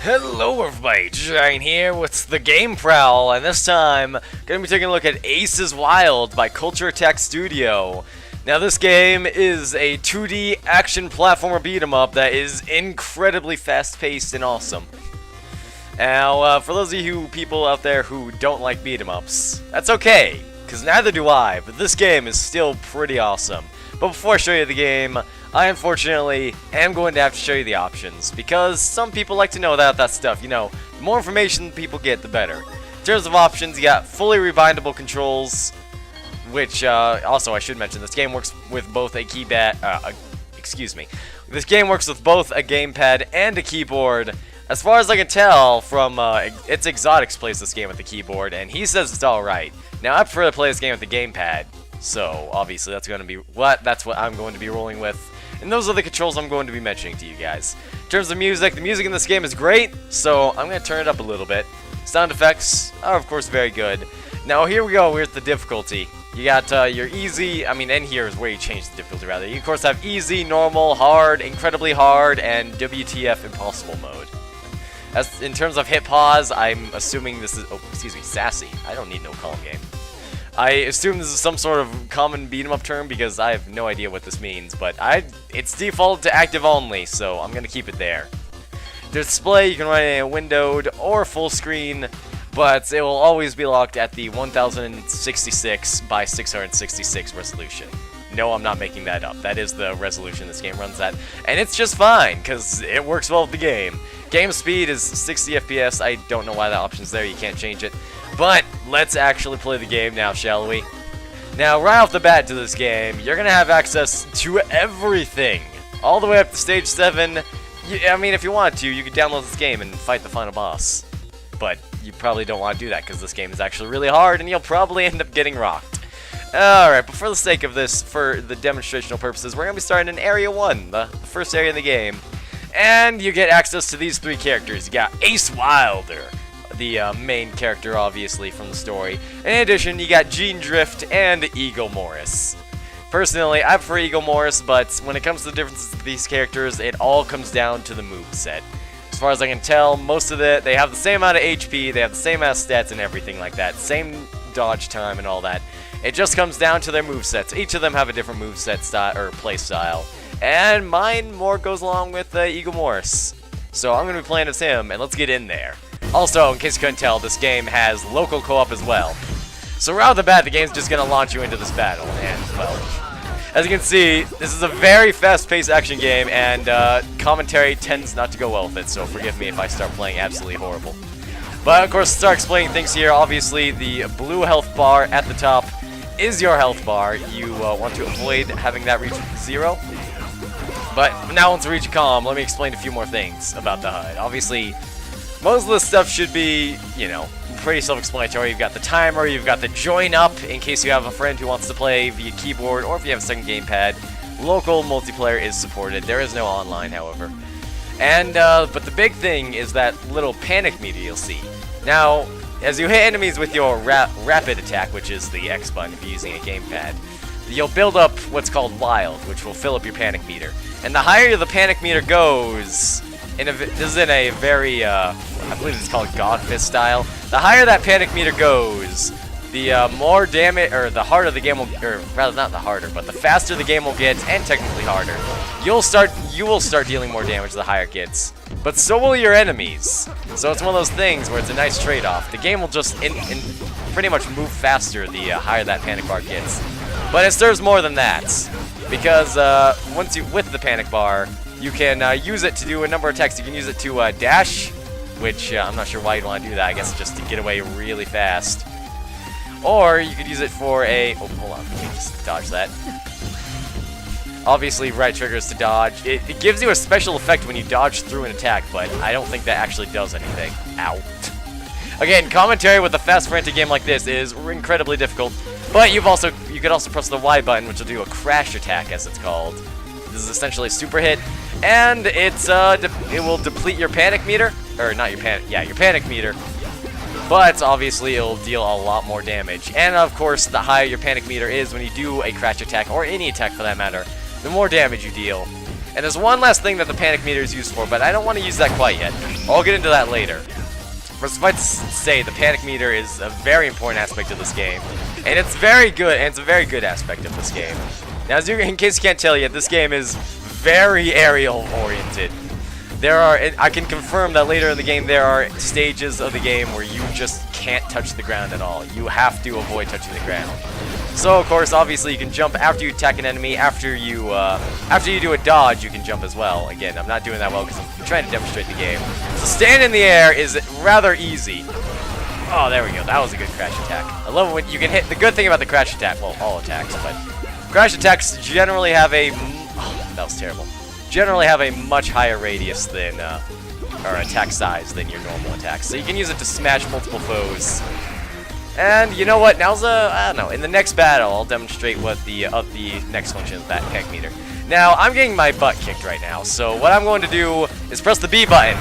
Hello everybody, Giant here with the Game Prowl, and this time, gonna be taking a look at Aces Wild by Culture Attack Studio. Now this game is a 2D action platformer beat 'em up that is incredibly fast-paced and awesome. Now, for those of you people out there who don't like beat 'em ups, that's okay, because neither do I, but this game is still pretty awesome. But before I show you the game, I unfortunately am going to have to show you the options, because some people like to know that stuff. You know, the more information people get, the better. In terms of options, you got fully rebindable controls, which, also I should mention, this game works with both a This game works with both a gamepad and a keyboard. As far as I can tell from, it's Exotics plays this game with the keyboard, and he says it's alright. Now, I prefer to play this game with the gamepad, so obviously that's what I'm going to be rolling with. And those are the controls I'm going to be mentioning to you guys. In terms of music, the music in this game is great, so I'm going to turn it up a little bit. Sound effects are, of course, very good. Now, here we go with the difficulty. You got your easy, and here is where you change the difficulty, rather. You, of course, have easy, normal, hard, incredibly hard, and WTF impossible mode. As in terms of hit pause, I'm assuming this is, sassy. I don't need no calm game. I assume this is some sort of common beat-em-up term because I have no idea what this means, but it's default to active only, so I'm going to keep it there. Display, you can run it in windowed or full screen, but it will always be locked at the 1066 by 666 resolution. No, I'm not making that up. That is the resolution this game runs at, and it's just fine, because it works well with the game. Game speed is 60 FPS. I don't know why that option's there. You can't change it. But let's actually play the game now, shall we? Now, right off the bat to this game, you're going to have access to everything. All the way up to Stage 7. If you wanted to, you could download this game and fight the final boss. But you probably don't want to do that because this game is actually really hard and you'll probably end up getting rocked. Alright, but for the sake of this, for the demonstrational purposes, we're going to be starting in Area 1, the first area in the game. And you get access to these three characters. You got Ace Wilder, the main character, obviously, from the story. In addition, you got Gene Drift and Eagle Morris. Personally, I prefer Eagle Morris, but when it comes to the differences of these characters, it all comes down to the moveset. As far as I can tell, most of it, they have the same amount of HP, they have the same amount of stats and everything like that, same dodge time and all that. It just comes down to their movesets. Each of them have a different moveset style, or play style. And mine more goes along with Eagle Morris. So I'm going to be playing as him, and let's get in there. Also, in case you couldn't tell, this game has local co-op as well. So right off the bat, the game's just going to launch you into this battle. And, well, as you can see, this is a very fast-paced action game, and commentary tends not to go well with it, so forgive me if I start playing absolutely horrible. But, of course, to start explaining things here, obviously, the blue health bar at the top is your health bar. You want to avoid having that reach 0. But now once we reach calm, let me explain a few more things about the HUD. Obviously, most of this stuff should be, pretty self-explanatory. You've got the timer, you've got the join up in case you have a friend who wants to play via keyboard, or if you have a second gamepad. Local multiplayer is supported. There is no online, however. And, but the big thing is that little panic meter you'll see. Now, as you hit enemies with your rapid attack, which is the X button if you're using a gamepad, you'll build up what's called wild, which will fill up your panic meter. And the higher the panic meter goes, this is in a very, I believe it's called God Fist style. The higher that panic meter goes, the more damage, or the harder the game will, or rather not the harder, but the faster the game will get, and technically harder. You will start dealing more damage the higher it gets. But so will your enemies. So it's one of those things where it's a nice trade-off. The game will just pretty much move faster the higher that panic bar gets. But it serves more than that, because with the panic bar, you can use it to do a number of attacks. You can use it to dash, which I'm not sure why you'd want to do that. I guess just to get away really fast. Or you could use it for a... Oh, hold on. Let me just dodge that. Obviously, right trigger is to dodge. It gives you a special effect when you dodge through an attack, but I don't think that actually does anything. Ow. Again, commentary with a fast, frantic game like this is incredibly difficult. But you could also press the Y button, which will do a crash attack, as it's called. This is essentially a super hit, and it will deplete your panic meter, or not your panic meter. But obviously, it'll deal a lot more damage. And of course, the higher your panic meter is when you do a crash attack, or any attack for that matter, the more damage you deal. And there's one last thing that the panic meter is used for, but I don't want to use that quite yet. I'll get into that later. But suffice to say, the panic meter is a very important aspect of this game. And it's very good, and it's a very good aspect of this game. Now, in case you can't tell yet, this game is very aerial oriented. I can confirm that later in the game there are stages of the game where you just can't touch the ground at all. You have to avoid touching the ground. So of course, obviously you can jump after you attack an enemy. After you do a dodge, you can jump as well. Again, I'm not doing that well because I'm trying to demonstrate the game. So stand in the air is rather easy. Oh, there we go. That was a good crash attack. I love it when you can hit. The good thing about the crash attack, well, all attacks, but crash attacks generally have a. Oh, that was terrible. Generally have a much higher radius than, or attack size than your normal attacks. So you can use it to smash multiple foes. And you know what? Now's I don't know. In the next battle, I'll demonstrate what the next function of that panic meter. Now, I'm getting my butt kicked right now. So what I'm going to do is press the B button,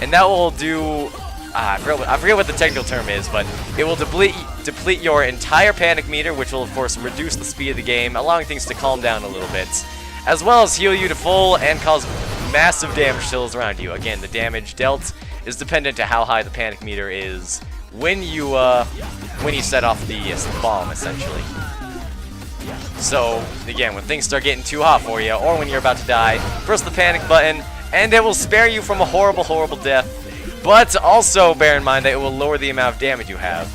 and that will do. I forget what the technical term is, but it will deplete your entire panic meter, which will of course reduce the speed of the game, allowing things to calm down a little bit, as well as heal you to full and cause massive damage to those around you. Again, the damage dealt is dependent to how high the panic meter is when you set off the bomb, essentially. So again, when things start getting too hot for you, or when you're about to die, press the panic button, and it will spare you from a horrible, horrible death. But also bear in mind that it will lower the amount of damage you have.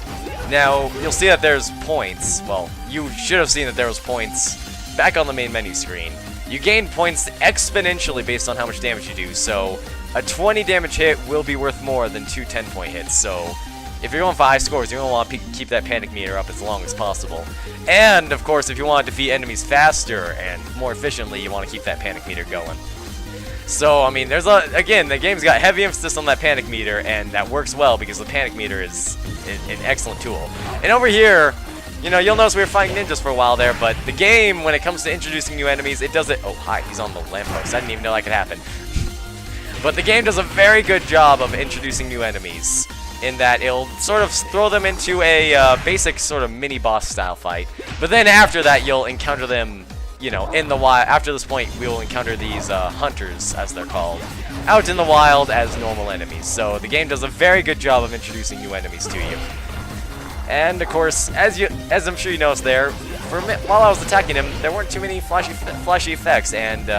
Now, you'll see that there's points. Well, you should have seen that there was points back on the main menu screen. You gain points exponentially based on how much damage you do, so a 20 damage hit will be worth more than 2 10-point hits. So if you're going for high scores, you're going to want to keep that panic meter up as long as possible. And, of course, if you want to defeat enemies faster and more efficiently, you want to keep that panic meter going. So, I mean, again, the game's got heavy emphasis on that panic meter, and that works well because the panic meter is an excellent tool. And over here, you know, you'll notice we were fighting ninjas for a while there, but the game, when it comes to introducing new enemies, it does it. Oh, hi, he's on the lamppost. I didn't even know that could happen. But the game does a very good job of introducing new enemies, in that it'll sort of throw them into a basic sort of mini-boss style fight. But then after that, you'll encounter them, you know, in the wild. After this point, we will encounter these hunters, as they're called, out in the wild as normal enemies. So the game does a very good job of introducing new enemies to you. And of course, as I'm sure you noticed there, while I was attacking him, there weren't too many flashy effects, and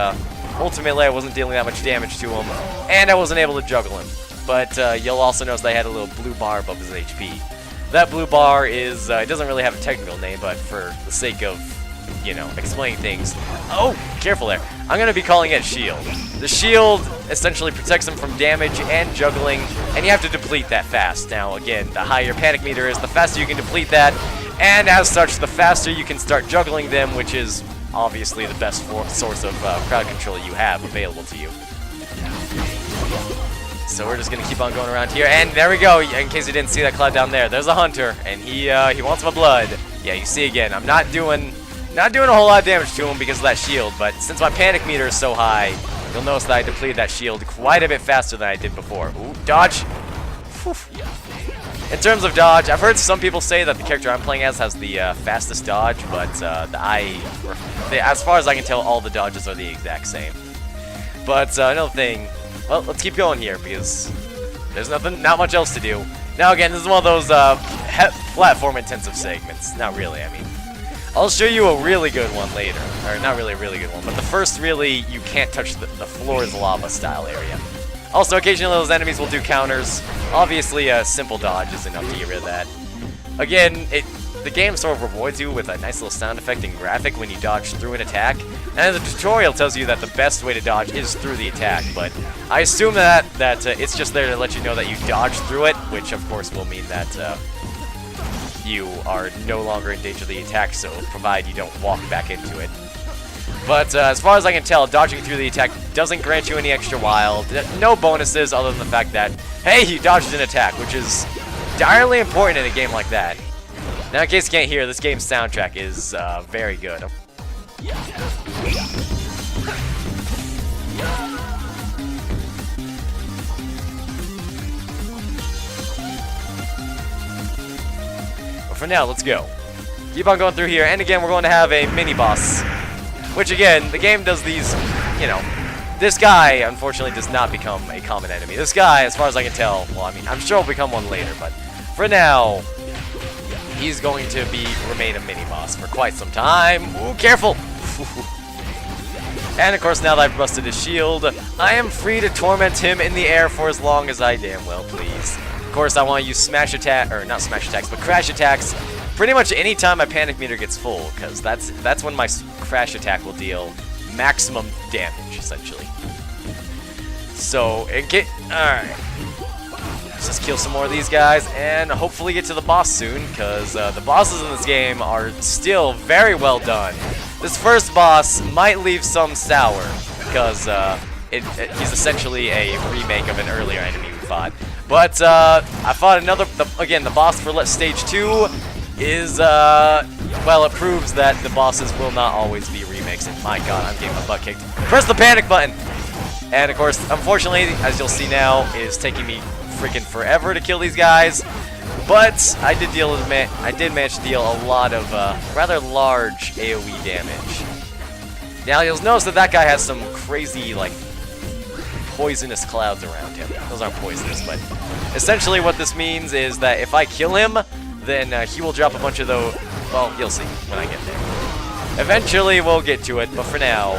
ultimately I wasn't dealing that much damage to him, and I wasn't able to juggle him. But you'll also notice that I had a little blue bar above his HP. That blue bar is, it doesn't really have a technical name, but for the sake of, you know, explaining things. Oh, careful there. I'm going to be calling it shield. The shield essentially protects them from damage and juggling, and you have to deplete that fast. Now, again, the higher your panic meter is, the faster you can deplete that, and as such, the faster you can start juggling them, which is obviously the best source of crowd control you have available to you. So we're just going to keep on going around here, and there we go. In case you didn't see that cloud down there, there's a hunter, and he wants my blood. Yeah, you see again, I'm not doing a whole lot of damage to him because of that shield, but since my panic meter is so high, you'll notice that I depleted that shield quite a bit faster than I did before. Ooh, dodge! Whew. In terms of dodge, I've heard some people say that the character I'm playing as has the fastest dodge, but as far as I can tell, all the dodges are the exact same. But another thing, well, let's keep going here because there's not much else to do. Now again, this is one of those platform-intensive segments. Not really, I mean. I'll show you a really good one later. Or, not really a really good one, but the first really, you can't touch the floor is lava style area. Also, occasionally those enemies will do counters. Obviously, a simple dodge is enough to get rid of that. Again, the game sort of rewards you with a nice little sound effect and graphic when you dodge through an attack. And the tutorial tells you that the best way to dodge is through the attack, but I assume that it's just there to let you know that you dodged through it, which of course will mean that you are no longer in danger of the attack, so provide you don't walk back into it. But as far as I can tell, dodging through the attack doesn't grant you any extra wild. No bonuses other than the fact that, hey, you dodged an attack, which is direly important in a game like that. Now, in case you can't hear, this game's soundtrack is very good. But for now, let's go. Keep on going through here, and again, we're going to have a mini-boss. Which, again, the game does these, you know, This guy, unfortunately, does not become a common enemy. This guy, as far as I can tell, well, I mean, I'm sure he'll become one later, but for now, he's going to remain a mini-boss for quite some time. Ooh, careful! And, of course, now that I've busted his shield, I am free to torment him in the air for as long as I damn well please. Of course, I want to use smash attack, or not smash attacks, but crash attacks pretty much any time my panic meter gets full, because that's when my crash attack will deal maximum damage, essentially. So, alright. Let's just kill some more of these guys, and hopefully get to the boss soon, because the bosses in this game are still very well done. This first boss might leave some sour, because he's essentially a remake of an earlier enemy we fought. But I fought again, the boss for Stage 2 is, well, it proves that the bosses will not always be remakes, and my god, I'm getting my butt kicked. Press the panic button! And of course, unfortunately, as you'll see now, it's taking me freaking forever to kill these guys. But I did manage to deal a lot of rather large AoE damage. Now you'll notice that guy has some crazy, like, poisonous clouds around him. Those aren't poisonous, but essentially what this means is that if I kill him, then he will drop a bunch of those. Well, you'll see when I get there. Eventually we'll get to it, but for now,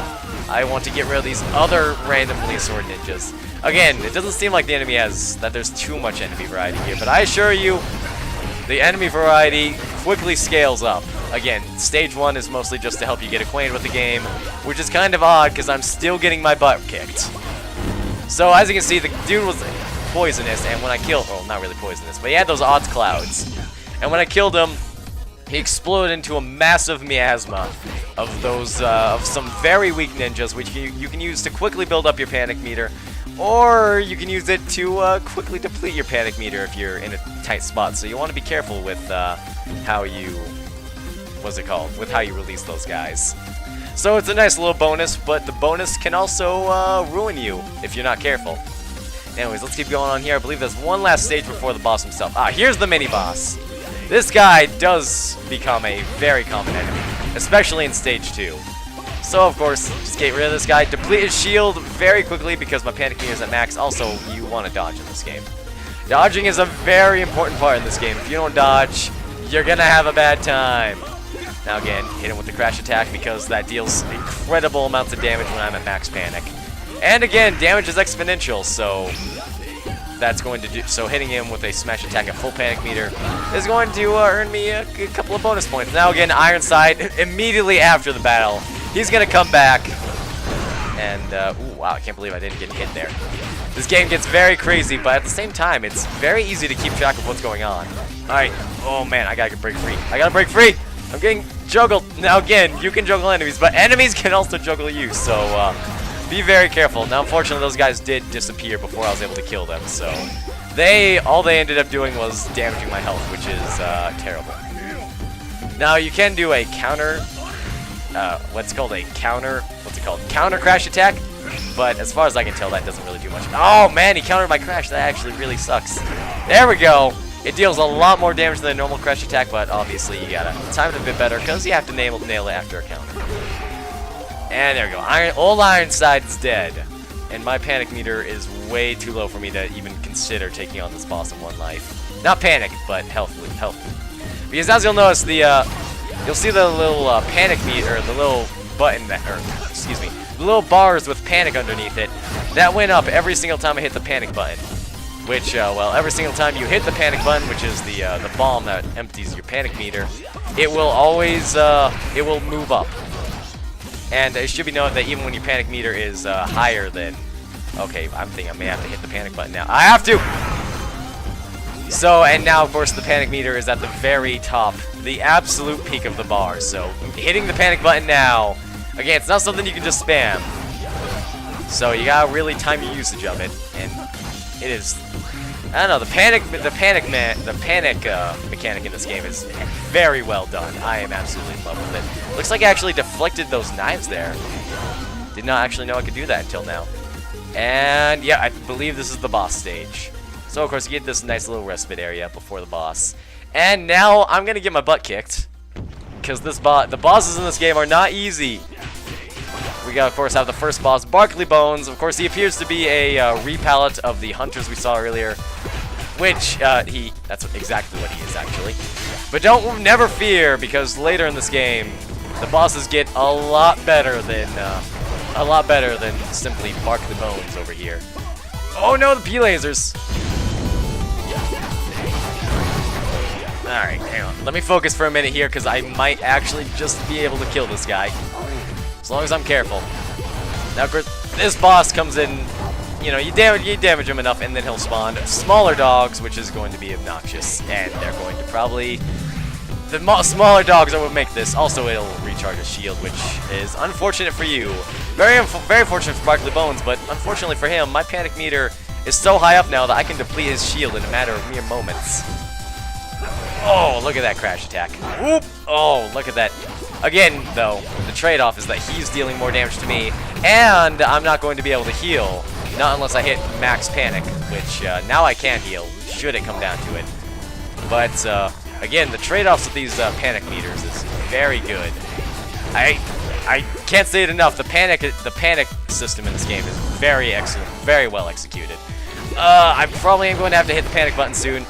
I want to get rid of these other randomly sword ninjas. Again, it doesn't seem like there's too much enemy variety here, but I assure you, the enemy variety quickly scales up. Again, stage 1 is mostly just to help you get acquainted with the game, which is kind of odd because I'm still getting my butt kicked. So as you can see, the dude was poisonous, and when I killed, well, not really poisonous, but he had those odd clouds. And when I killed him, he exploded into a massive miasma of those, of some very weak ninjas, which you can use to quickly build up your panic meter, or you can use it to quickly deplete your panic meter if you're in a tight spot. So you want to be careful with how you release those guys. So it's a nice little bonus, but the bonus can also ruin you if you're not careful. Anyways, let's keep going on here. I believe there's one last stage before the boss himself. Ah, here's the mini-boss. This guy does become a very common enemy, especially in stage 2. So, of course, just get rid of this guy, deplete his shield very quickly because my panic meter is at max. Also, you want to dodge in this game. Dodging is a very important part in this game. If you don't dodge, you're going to have a bad time. Now again, hit him with the crash attack because that deals incredible amounts of damage when I'm at max panic. And again, damage is exponential, so that's going to do. So hitting him with a smash attack at full panic meter is going to earn me a couple of bonus points. Now again, Ironside immediately after the battle, he's gonna come back. And ooh, wow, I can't believe I didn't get hit there. This game gets very crazy, but at the same time, it's very easy to keep track of what's going on. All right, oh man, I gotta break free. I gotta break free. I'm getting juggled. Now again, you can juggle enemies, but enemies can also juggle you. So. Be very careful. Now, unfortunately, those guys did disappear before I was able to kill them, so all they ended up doing was damaging my health, which is terrible. Now, you can do a counter, counter crash attack, but as far as I can tell, that doesn't really do much. Oh, man, he countered my crash. That actually really sucks. There we go. It deals a lot more damage than a normal crash attack, but obviously you gotta time it a bit better because you have to nail it after a counter. And there we go. Old Ironside is dead. And my panic meter is way too low for me to even consider taking on this boss in one life. Not panic, but health. Because as you'll notice, you'll see the little panic meter, the little button the little bars with panic underneath it. That went up every single time I hit the panic button. Which, well, every single time you hit the panic button, which is the bomb that empties your panic meter, it will always, it will move up. And it should be noted that even when your panic meter is higher than... Okay, I'm thinking I may have to hit the panic button now. I have to! So, and now, of course, the panic meter is at the very top, the absolute peak of the bar. So, hitting the panic button now, again, it's not something you can just spam. So, you gotta really time your usage of it, and it is... I don't know, the panic mechanic in this game is very well done. I am absolutely in love with it. Looks like I actually deflected those knives there. Did not actually know I could do that until now. And yeah, I believe this is the boss stage. So of course you get this nice little respite area before the boss. And now I'm gonna get my butt kicked. Because the bosses in this game are not easy. We we, of course, have the first boss, Barkley Bones. Of course, he appears to be a repalette of the hunters we saw earlier, which, that's exactly what he is, actually. But never fear, because later in this game, the bosses get a lot better than simply Barkley Bones over here. Oh no, the P-lasers! Alright, hang on. Let me focus for a minute here, because I might actually just be able to kill this guy. As long as I'm careful. Now, of course, this boss comes in, you know, you damage him enough, and then he'll spawn smaller dogs, which is going to be obnoxious. And they're going to probably... The smaller dogs are what make this. Also, it'll recharge a shield, which is unfortunate for you. Very fortunate for Barkley Bones, but unfortunately for him, my panic meter is so high up now that I can deplete his shield in a matter of mere moments. Oh, look at that crash attack. Whoop! Oh, look at that. Again, though, the trade-off is that he's dealing more damage to me, and I'm not going to be able to heal, not unless I hit max panic, which now I can heal, should it come down to it. But, again, the trade-offs with these panic meters is very good. I can't say it enough, the panic system in this game is very excellent, very well executed. I probably am going to have to hit the panic button soon.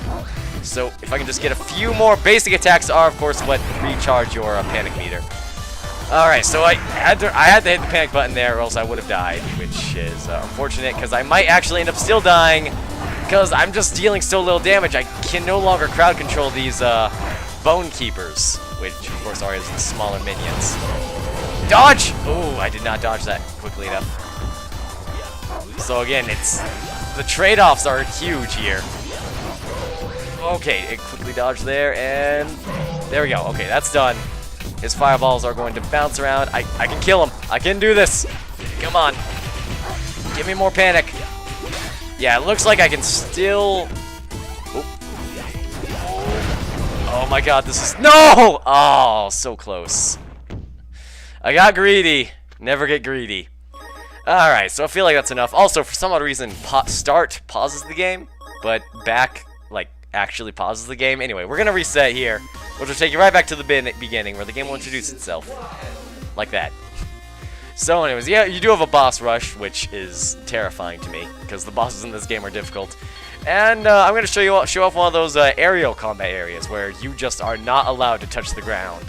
So if I can just get a few more basic attacks are, of course, what recharge your panic meter. Alright, so I had to hit the panic button there or else I would have died, which is unfortunate because I might actually end up still dying because I'm just dealing so little damage. I can no longer crowd control these bone keepers, which of course are his smaller minions. Dodge! Oh, I did not dodge that quickly enough. So again, the trade-offs are huge here. Okay, it quickly dodged there, and there we go. Okay, that's done. His fireballs are going to bounce around. I can kill him. I can do this. Come on. Give me more panic. Yeah, it looks like I can still... Oh my god, this is... No! Oh, so close. I got greedy. Never get greedy. Alright, so I feel like that's enough. Also, for some odd reason, start pauses the game, but back, like, actually pauses the game. Anyway, we're going to reset here, which will take you right back to the beginning, where the game will introduce itself. Like that. So anyways, yeah, you do have a boss rush, which is terrifying to me, because the bosses in this game are difficult. And I'm going to show off one of those aerial combat areas, where you just are not allowed to touch the ground,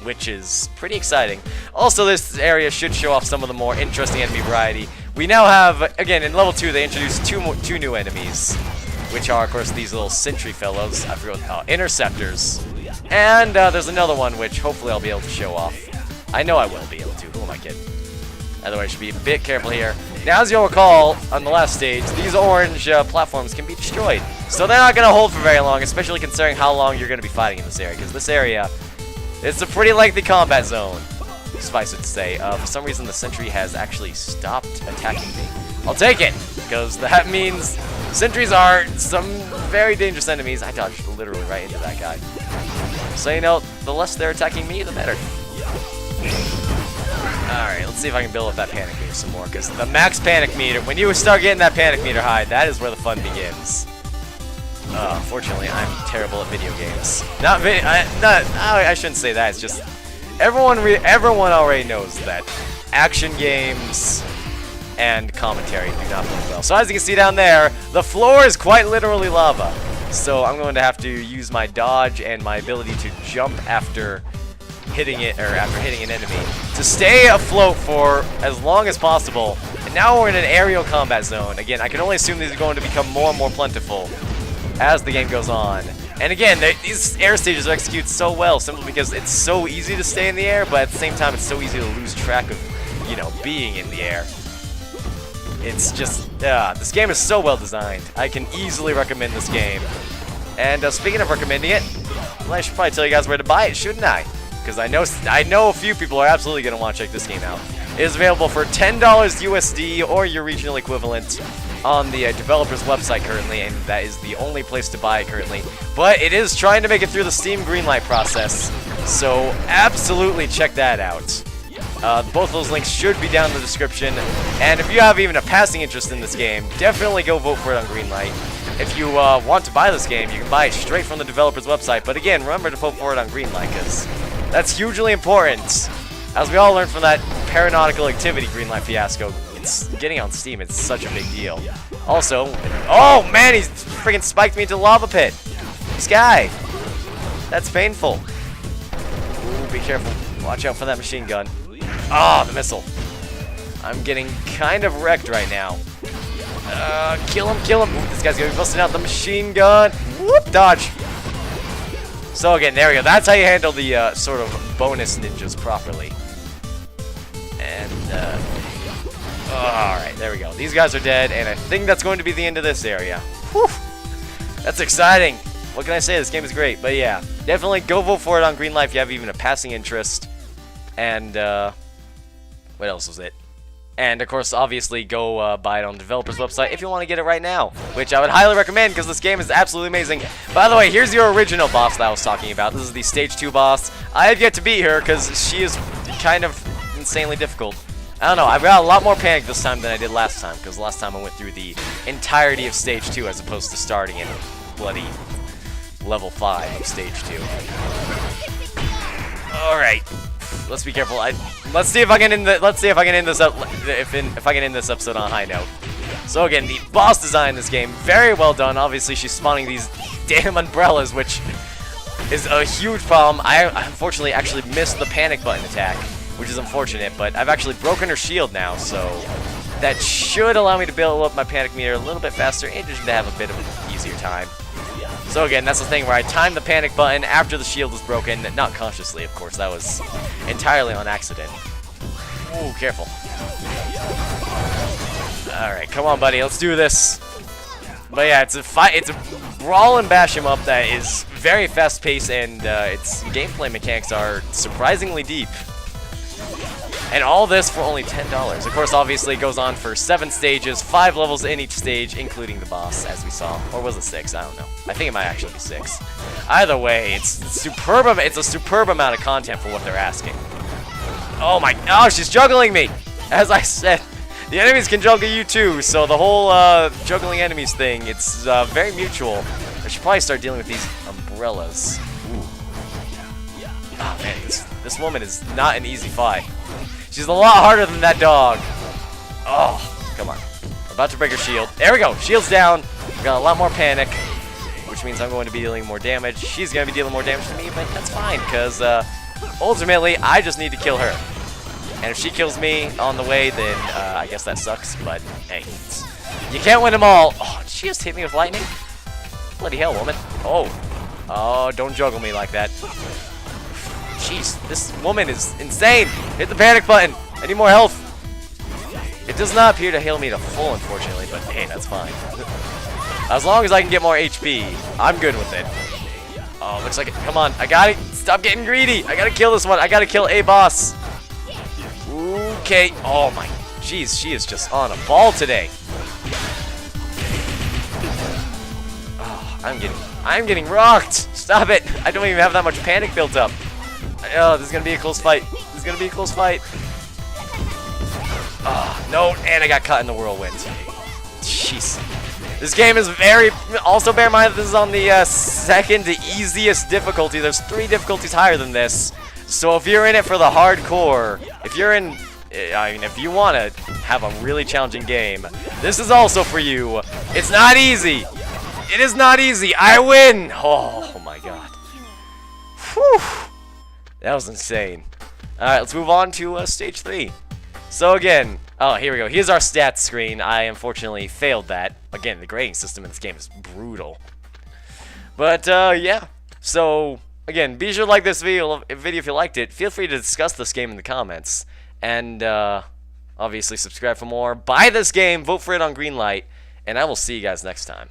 which is pretty exciting. Also, this area should show off some of the more interesting enemy variety. We now have, again, in level 2, they introduced two new enemies, which are, of course, these little sentry fellows. I forgot what interceptors. And there's another one, which hopefully I'll be able to show off. I know I will be able to. Who am I kidding? Otherwise, I should be a bit careful here. Now, as you'll recall, on the last stage, these orange platforms can be destroyed. So they're not going to hold for very long, especially considering how long you're going to be fighting in this area. Because this area, it's a pretty lengthy combat zone, suffice it to say. For some reason, the sentry has actually stopped attacking me. I'll take it, because that means sentries are some very dangerous enemies. I dodged literally right into that guy. So, you know, the less they're attacking me, the better. Alright, let's see if I can build up that panic meter some more, because the max panic meter, when you start getting that panic meter high, that is where the fun begins. Unfortunately, I'm terrible at video games. I shouldn't say that, it's just, everyone already knows that action games and commentary do not play well. So as you can see down there, the floor is quite literally lava. So I'm going to have to use my dodge and my ability to jump after hitting it, or after hitting an enemy, to stay afloat for as long as possible. And now we're in an aerial combat zone. Again, I can only assume these are going to become more and more plentiful as the game goes on. And again, these air stages are executed so well, simply because it's so easy to stay in the air, but at the same time it's so easy to lose track of, you know, being in the air. It's just, this game is so well designed. I can easily recommend this game. And speaking of recommending it, well, I should probably tell you guys where to buy it, shouldn't I? Because I know a few people are absolutely going to want to check this game out. It is available for $10 USD or your regional equivalent on the developer's website currently, and that is the only place to buy it currently. But it is trying to make it through the Steam greenlight process, so absolutely check that out. Both those links should be down in the description, and if you have even a passing interest in this game, definitely go vote for it on greenlight. If you want to buy this game, you can buy it straight from the developer's website, but again, remember to vote for it on greenlight, because that's hugely important. As we all learned from that Paranautical Activity Greenlight fiasco, it's getting on Steam, it's such a big deal. Also, oh man, he's freaking spiked me into the lava pit. This guy. That's painful. Ooh, be careful. Watch out for that machine gun. Ah, the missile. I'm getting kind of wrecked right now. Kill him, kill him. Ooh, this guy's gonna be busting out the machine gun. Whoop, dodge. So again, there we go. That's how you handle the sort of bonus ninjas properly. And, alright, there we go. These guys are dead, and I think that's going to be the end of this area. Whew. That's exciting. What can I say? This game is great. But yeah, definitely go vote for it on Greenlight if you have even a passing interest. And, what else was it? And, of course, obviously, go buy it on the developer's website if you want to get it right now, which I would highly recommend because this game is absolutely amazing. By the way, here's your original boss that I was talking about. This is the Stage 2 boss. I have yet to beat her because she is kind of insanely difficult. I don't know. I've got a lot more panic this time than I did last time because last time I went through the entirety of Stage 2 as opposed to starting in bloody level 5 of Stage 2. Alright. Let's be careful. Let's see if I can end this episode on a high note. So again, the boss design in this game, very well done. Obviously, she's spawning these damn umbrellas, which is a huge problem. I unfortunately actually missed the panic button attack, which is unfortunate, but I've actually broken her shield now, so that should allow me to build up my panic meter a little bit faster and just to have a bit of an easier time. So again, that's the thing where I timed the panic button after the shield was broken, not consciously, of course. That was entirely on accident. Ooh, careful. Alright, come on, buddy. Let's do this. But yeah, it's a fight. It's a brawl and bash 'em up that is very fast-paced, and its gameplay mechanics are surprisingly deep. And all this for only $10. Of course, obviously, it goes on for 7 stages, 5 levels in each stage, including the boss, as we saw. Or was it 6? I don't know. I think it might actually be 6. Either way, it's superb. It's a superb amount of content for what they're asking. Oh my! Oh, she's juggling me. As I said, the enemies can juggle you too. So the whole juggling enemies thing, it's very mutual. I should probably start dealing with these umbrellas. Ooh. Oh man, this woman is not an easy fight. She's a lot harder than that dog. Oh, come on. I'm about to break her shield. There we go. Shield's down. We've got a lot more panic, which means I'm going to be dealing more damage. She's going to be dealing more damage to me, but that's fine, because ultimately, I just need to kill her. And if she kills me on the way, then I guess that sucks, but hey. You can't win them all. Oh, did she just hit me with lightning? Bloody hell, woman. Oh, don't juggle me like that. Jeez, this woman is insane. Hit the panic button. I need more health. It does not appear to heal me to full, unfortunately, but hey, that's fine. As long as I can get more HP, I'm good with it. Oh, looks like it. Come on, I gotta stop getting greedy. I gotta kill this one. I gotta kill a boss. Okay. Oh my, jeez, she is just on a ball today. Oh, I'm getting rocked. Stop it. I don't even have that much panic built up. Oh, this is gonna be a close fight. This is gonna be a close fight. Oh, no, and I got caught in the whirlwind. Jeez. This game is very... Also, bear in mind that this is on the second to easiest difficulty. There's 3 difficulties higher than this. So if you're in it for the hardcore, if you're in... I mean, if you want to have a really challenging game, this is also for you. It's not easy. It is not easy. I win. Oh, my God. Whew. That was insane. Alright, let's move on to Stage 3. So again, oh, here we go. Here's our stats screen. I unfortunately failed that. Again, the grading system in this game is brutal. But, yeah. So, again, be sure to like this video if you liked it. Feel free to discuss this game in the comments. And, obviously, subscribe for more. Buy this game, vote for it on Greenlight, and I will see you guys next time.